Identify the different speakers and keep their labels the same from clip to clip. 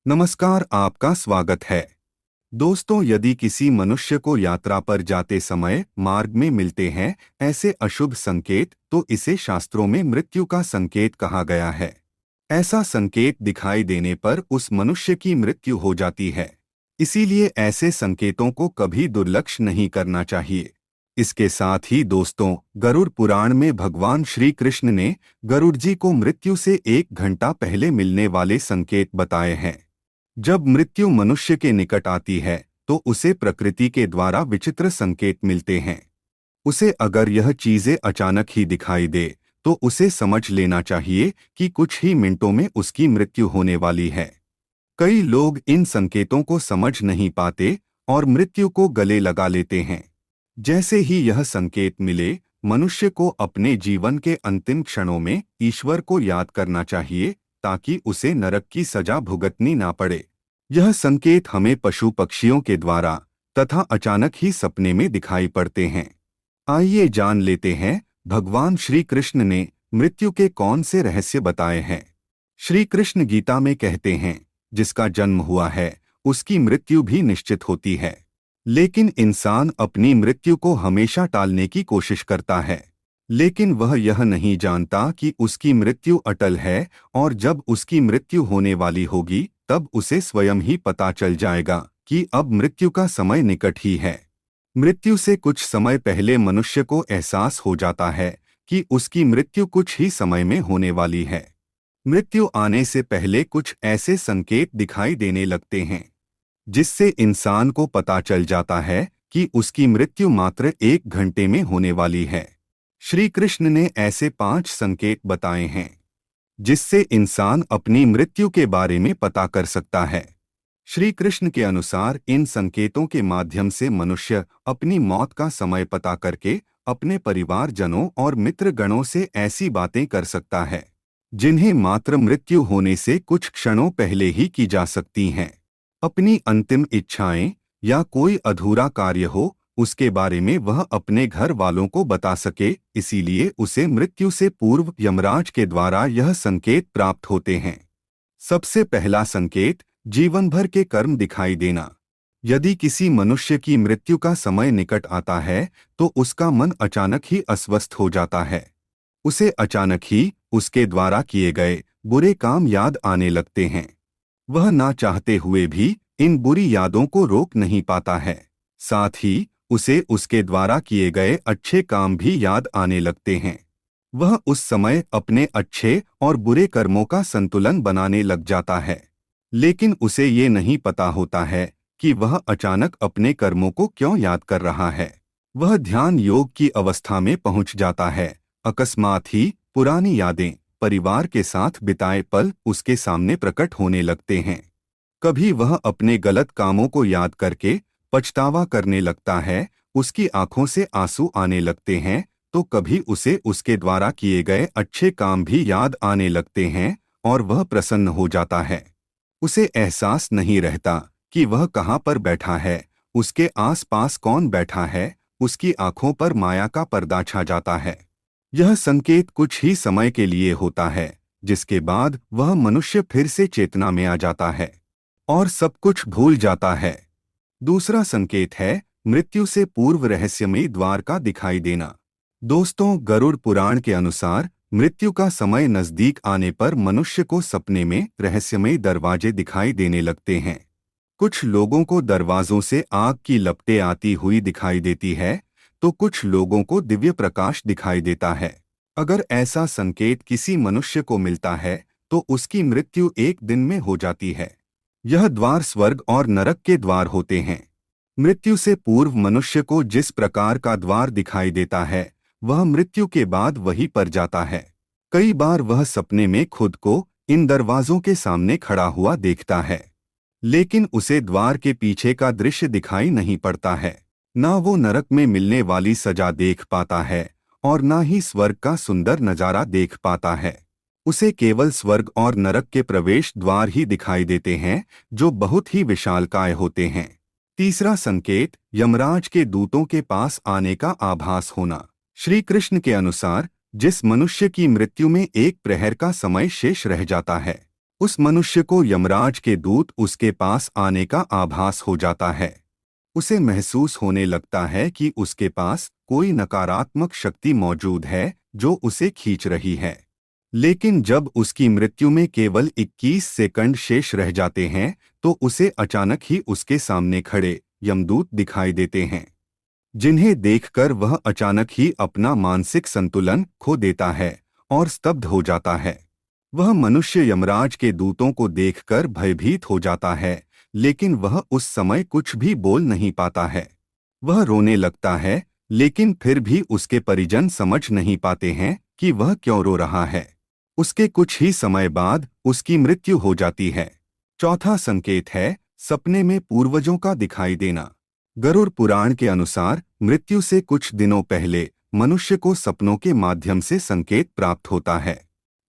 Speaker 1: नमस्कार, आपका स्वागत है। दोस्तों, यदि किसी मनुष्य को यात्रा पर जाते समय मार्ग में मिलते हैं ऐसे अशुभ संकेत, तो इसे शास्त्रों में मृत्यु का संकेत कहा गया है। ऐसा संकेत दिखाई देने पर उस मनुष्य की मृत्यु हो जाती है। इसीलिए ऐसे संकेतों को कभी दुर्लक्ष्य नहीं करना चाहिए। इसके साथ ही दोस्तों, गरुड़ पुराण में भगवान श्री कृष्ण ने गरुड़ जी को मृत्यु से 1 घंटा पहले मिलने वाले संकेत बताए हैं। जब मृत्यु मनुष्य के निकट आती है तो उसे प्रकृति के द्वारा विचित्र संकेत मिलते हैं। उसे अगर यह चीजें अचानक ही दिखाई दे तो उसे समझ लेना चाहिए कि कुछ ही मिनटों में उसकी मृत्यु होने वाली है। कई लोग इन संकेतों को समझ नहीं पाते और मृत्यु को गले लगा लेते हैं। जैसे ही यह संकेत मिले, मनुष्य को अपने जीवन के अंतिम क्षणों में ईश्वर को याद करना चाहिए ताकि उसे नरक की सजा भुगतनी ना पड़े। यह संकेत हमें पशु पक्षियों के द्वारा तथा अचानक ही सपने में दिखाई पड़ते हैं। आइए जान लेते हैं भगवान श्री कृष्ण ने मृत्यु के कौन से रहस्य बताए हैं। श्री कृष्ण गीता में कहते हैं, जिसका जन्म हुआ है उसकी मृत्यु भी निश्चित होती है, लेकिन इंसान अपनी मृत्यु को हमेशा टालने की कोशिश करता है। लेकिन वह यह नहीं जानता कि उसकी मृत्यु अटल है और जब उसकी मृत्यु होने वाली होगी तब उसे स्वयं ही पता चल जाएगा कि अब मृत्यु का समय निकट ही है। मृत्यु से कुछ समय पहले मनुष्य को एहसास हो जाता है कि उसकी मृत्यु कुछ ही समय में होने वाली है। मृत्यु आने से पहले कुछ ऐसे संकेत दिखाई देने लगते हैं जिससे इंसान को पता चल जाता है कि उसकी मृत्यु मात्र 1 घंटे में होने वाली है। श्री कृष्ण ने ऐसे 5 संकेत बताए हैं जिससे इंसान अपनी मृत्यु के बारे में पता कर सकता है। श्री कृष्ण के अनुसार इन संकेतों के माध्यम से मनुष्य अपनी मौत का समय पता करके अपने परिवारजनों और मित्र गणों से ऐसी बातें कर सकता है जिन्हें मात्र मृत्यु होने से कुछ क्षणों पहले ही की जा सकती हैं। अपनी अंतिम इच्छाएं या कोई अधूरा कार्य हो, उसके बारे में वह अपने घर वालों को बता सके, इसीलिए उसे मृत्यु से पूर्व यमराज के द्वारा यह संकेत प्राप्त होते हैं। सबसे पहला संकेत, जीवन भर के कर्म दिखाई देना। यदि किसी मनुष्य की मृत्यु का समय निकट आता है तो उसका मन अचानक ही अस्वस्थ हो जाता है। उसे अचानक ही उसके द्वारा किए गए बुरे काम याद आने लगते हैं। वह ना चाहते हुए भी इन बुरी यादों को रोक नहीं पाता है। साथ ही उसे उसके द्वारा किए गए अच्छे काम भी याद आने लगते हैं। वह उस समय अपने अच्छे और बुरे कर्मों का संतुलन बनाने लग जाता है, लेकिन उसे ये नहीं पता होता है कि वह अचानक अपने कर्मों को क्यों याद कर रहा है। वह ध्यान योग की अवस्था में पहुंच जाता है। अकस्मात ही पुरानी यादें, परिवार के साथ बिताए पल उसके सामने प्रकट होने लगते हैं। कभी वह अपने गलत कामों को याद करके पछतावा करने लगता है, उसकी आंखों से आंसू आने लगते हैं, तो कभी उसे उसके द्वारा किए गए अच्छे काम भी याद आने लगते हैं और वह प्रसन्न हो जाता है। उसे एहसास नहीं रहता कि वह कहाँ पर बैठा है, उसके आसपास कौन बैठा है, उसकी आंखों पर माया का पर्दा छा जाता है। यह संकेत कुछ ही समय के लिए होता है, जिसके बाद वह मनुष्य फिर से चेतना में आ जाता है और सब कुछ भूल जाता है। दूसरा संकेत है मृत्यु से पूर्व रहस्यमयी द्वार का दिखाई देना। दोस्तों, गरुड़ पुराण के अनुसार मृत्यु का समय नजदीक आने पर मनुष्य को सपने में रहस्यमयी दरवाजे दिखाई देने लगते हैं। कुछ लोगों को दरवाजों से आग की लपटें आती हुई दिखाई देती है, तो कुछ लोगों को दिव्य प्रकाश दिखाई देता है। अगर ऐसा संकेत किसी मनुष्य को मिलता है तो उसकी मृत्यु 1 दिन में हो जाती है। यह द्वार स्वर्ग और नरक के द्वार होते हैं। मृत्यु से पूर्व मनुष्य को जिस प्रकार का द्वार दिखाई देता है, वह मृत्यु के बाद वहीं पर जाता है। कई बार वह सपने में खुद को इन दरवाजों के सामने खड़ा हुआ देखता है, लेकिन उसे द्वार के पीछे का दृश्य दिखाई नहीं पड़ता है। ना वो नरक में मिलने वाली सजा देख पाता है और ना ही स्वर्ग का सुंदर नजारा देख पाता है। उसे केवल स्वर्ग और नरक के प्रवेश द्वार ही दिखाई देते हैं, जो बहुत ही विशालकाय होते हैं। तीसरा संकेत, यमराज के दूतों के पास आने का आभास होना। श्री कृष्ण के अनुसार जिस मनुष्य की मृत्यु में 1 प्रहर का समय शेष रह जाता है, उस मनुष्य को यमराज के दूत उसके पास आने का आभास हो जाता है। उसे महसूस होने लगता है कि उसके पास कोई नकारात्मक शक्ति मौजूद है जो उसे खींच रही है। लेकिन जब उसकी मृत्यु में केवल 21 सेकंड शेष रह जाते हैं तो उसे अचानक ही उसके सामने खड़े यमदूत दिखाई देते हैं, जिन्हें देखकर वह अचानक ही अपना मानसिक संतुलन खो देता है और स्तब्ध हो जाता है। वह मनुष्य यमराज के दूतों को देखकर भयभीत हो जाता है, लेकिन वह उस समय कुछ भी बोल नहीं पाता है। वह रोने लगता है, लेकिन फिर भी उसके परिजन समझ नहीं पाते हैं कि वह क्यों रो रहा है। उसके कुछ ही समय बाद उसकी मृत्यु हो जाती है। चौथा संकेत है सपने में पूर्वजों का दिखाई देना। गरुड़ पुराण के अनुसार मृत्यु से कुछ दिनों पहले मनुष्य को सपनों के माध्यम से संकेत प्राप्त होता है।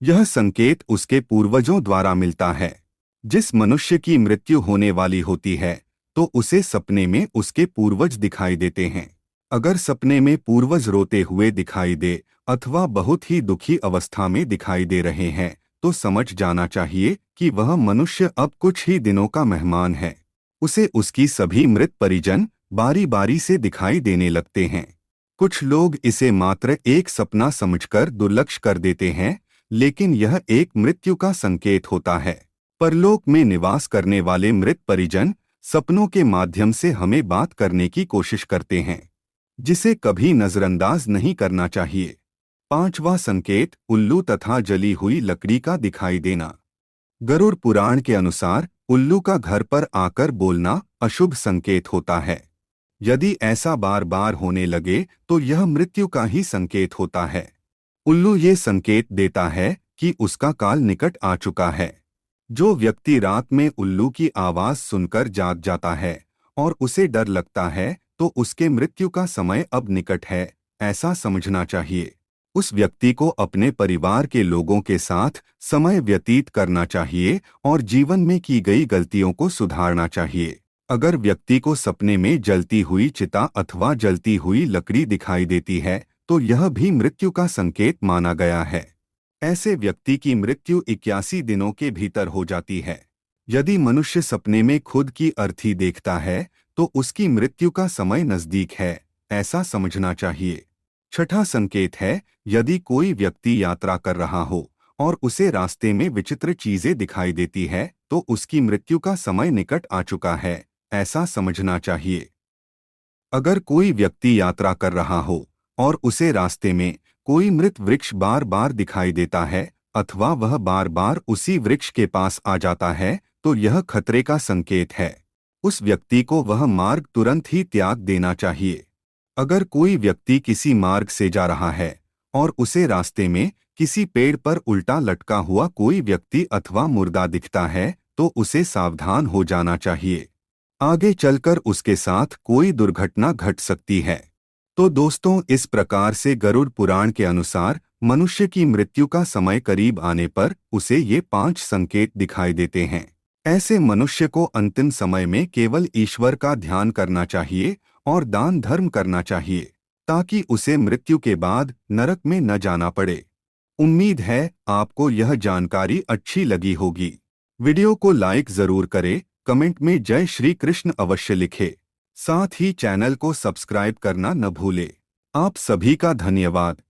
Speaker 1: यह संकेत उसके पूर्वजों द्वारा मिलता है। जिस मनुष्य की मृत्यु होने वाली होती है तो उसे सपने में उसके पूर्वज दिखाई देते हैं। अगर सपने में पूर्वज रोते हुए दिखाई दे अथवा बहुत ही दुखी अवस्था में दिखाई दे रहे हैं तो समझ जाना चाहिए कि वह मनुष्य अब कुछ ही दिनों का मेहमान है। उसे उसकी सभी मृत परिजन बारी बारी से दिखाई देने लगते हैं। कुछ लोग इसे मात्र एक सपना समझकर दुर्लक्ष कर देते हैं, लेकिन यह एक मृत्यु का संकेत होता है। परलोक में निवास करने वाले मृत परिजन सपनों के माध्यम से हमें बात करने की कोशिश करते हैं, जिसे कभी नजरअंदाज नहीं करना चाहिए। पांचवा संकेत उल्लू तथा जली हुई लकड़ी का दिखाई देना। गरुड़ पुराण के अनुसार उल्लू का घर पर आकर बोलना अशुभ संकेत होता है। यदि ऐसा बार बार होने लगे तो यह मृत्यु का ही संकेत होता है। उल्लू ये संकेत देता है कि उसका काल निकट आ चुका है। जो व्यक्ति रात में उल्लू की आवाज सुनकर जाग जाता है और उसे डर लगता है तो उसके मृत्यु का समय अब निकट है, ऐसा समझना चाहिए। उस व्यक्ति को अपने परिवार के लोगों के साथ समय व्यतीत करना चाहिए और जीवन में की गई गलतियों को सुधारना चाहिए। अगर व्यक्ति को सपने में जलती हुई चिता अथवा जलती हुई लकड़ी दिखाई देती है तो यह भी मृत्यु का संकेत माना गया है। ऐसे व्यक्ति की मृत्यु 81 दिनों के भीतर हो जाती है। यदि मनुष्य सपने में खुद की अर्थी देखता है तो उसकी मृत्यु का समय नजदीक है, ऐसा समझना चाहिए। छठा संकेत है यदि कोई व्यक्ति यात्रा कर रहा हो और उसे रास्ते में विचित्र चीजें दिखाई देती है तो उसकी मृत्यु का समय निकट आ चुका है, ऐसा समझना चाहिए। अगर कोई व्यक्ति यात्रा कर रहा हो और उसे रास्ते में कोई मृत वृक्ष बार बार दिखाई देता है अथवा वह बार बार उसी वृक्ष के पास आ जाता है तो यह खतरे का संकेत है। उस व्यक्ति को वह मार्ग तुरंत ही त्याग देना चाहिए। अगर कोई व्यक्ति किसी मार्ग से जा रहा है और उसे रास्ते में किसी पेड़ पर उल्टा लटका हुआ कोई व्यक्ति अथवा मुर्दा दिखता है तो उसे सावधान हो जाना चाहिए। आगे चलकर उसके साथ कोई दुर्घटना घट सकती है। तो दोस्तों, इस प्रकार से गरुड़ पुराण के अनुसार मनुष्य की मृत्यु का समय करीब आने पर उसे ये 5 संकेत दिखाई देते हैं। ऐसे मनुष्य को अंतिम समय में केवल ईश्वर का ध्यान करना चाहिए और दान धर्म करना चाहिए ताकि उसे मृत्यु के बाद नरक में न जाना पड़े। उम्मीद है आपको यह जानकारी अच्छी लगी होगी। वीडियो को लाइक जरूर करें, कमेंट में जय श्री कृष्ण अवश्य लिखें। साथ ही चैनल को सब्सक्राइब करना न भूले। आप सभी का धन्यवाद।